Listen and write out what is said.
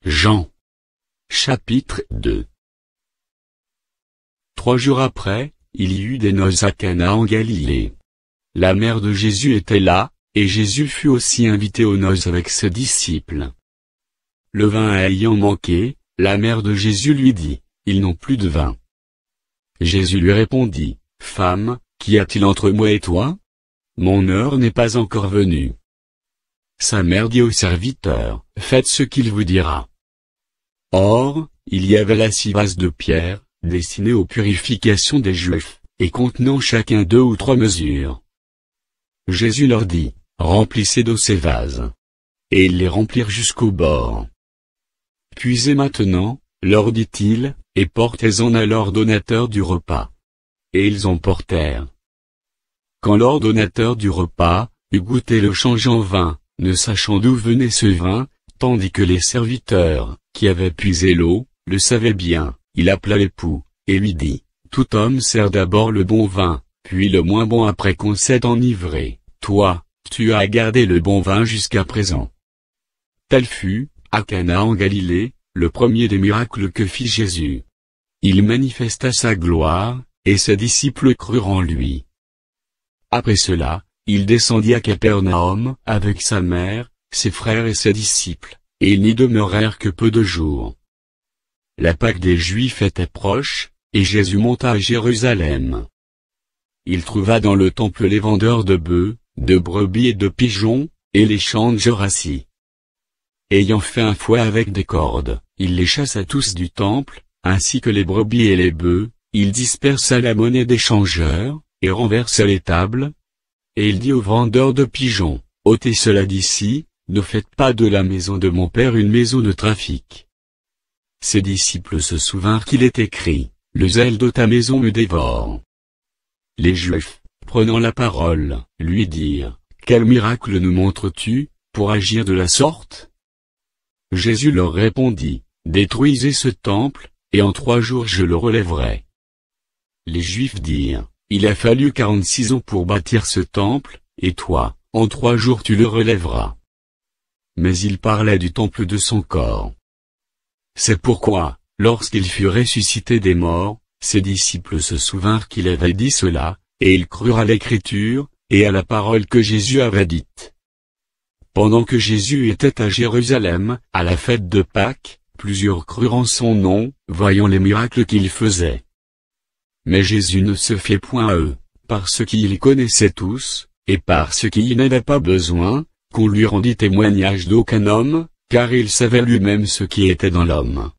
Jean. Chapitre 2. 3 jours après, il y eut des noces à Cana en Galilée. La mère de Jésus était là, et Jésus fut aussi invité aux noces avec ses disciples. Le vin ayant manqué, la mère de Jésus lui dit, « Ils n'ont plus de vin. » Jésus lui répondit, « Femme, qu'y a-t-il entre moi et toi? Mon heure n'est pas encore venue. » Sa mère dit au serviteur, « Faites ce qu'il vous dira. » Or, il y avait là 6 vases de pierre, destinés aux purifications des Juifs, et contenant chacun 2 ou 3 mesures. Jésus leur dit, « Remplissez d'eau ces vases. » Et ils les remplirent jusqu'au bord. « Puisez maintenant, leur dit-il, et portez-en à l'ordonnateur du repas. » Et ils en portèrent. Quand l'ordonnateur du repas eut goûté le change en vin, ne sachant d'où venait ce vin, tandis que les serviteurs, qui avaient puisé l'eau, le savaient bien, il appela l'époux, et lui dit, « Tout homme sert d'abord le bon vin, puis le moins bon après qu'on s'est enivré. Toi, tu as gardé le bon vin jusqu'à présent. » Tel fut, à Cana en Galilée, le premier des miracles que fit Jésus. Il manifesta sa gloire, et ses disciples crurent en lui. Après cela, il descendit à Capernaum avec sa mère, ses frères et ses disciples, et ils n'y demeurèrent que peu de jours. La Pâque des Juifs était proche, et Jésus monta à Jérusalem. Il trouva dans le temple les vendeurs de bœufs, de brebis et de pigeons, et les changeurs assis. Ayant fait un fouet avec des cordes, il les chassa tous du temple, ainsi que les brebis et les bœufs, il dispersa la monnaie des changeurs, et renversa les tables. Et il dit aux vendeurs de pigeons, « ôtez cela d'ici, ne faites pas de la maison de mon Père une maison de trafic. » Ses disciples se souvinrent qu'il est écrit, « Le zèle de ta maison me dévore. » Les Juifs, prenant la parole, lui dirent, « Quel miracle nous montres-tu, pour agir de la sorte ?» Jésus leur répondit, « Détruisez ce temple, et en 3 jours je le relèverai. » Les Juifs dirent, « Il a fallu 46 ans pour bâtir ce temple, et toi, en 3 jours tu le relèveras. » Mais il parlait du temple de son corps. C'est pourquoi, lorsqu'il fut ressuscité des morts, ses disciples se souvinrent qu'il avait dit cela, et ils crurent à l'Écriture, et à la parole que Jésus avait dite. Pendant que Jésus était à Jérusalem, à la fête de Pâques, plusieurs crurent en son nom, voyant les miracles qu'il faisait. Mais Jésus ne se fiait point à eux, parce qu'il les connaissait tous, et parce qu'il n'avait pas besoin qu'on lui rendît témoignage d'aucun homme, car il savait lui-même ce qui était dans l'homme.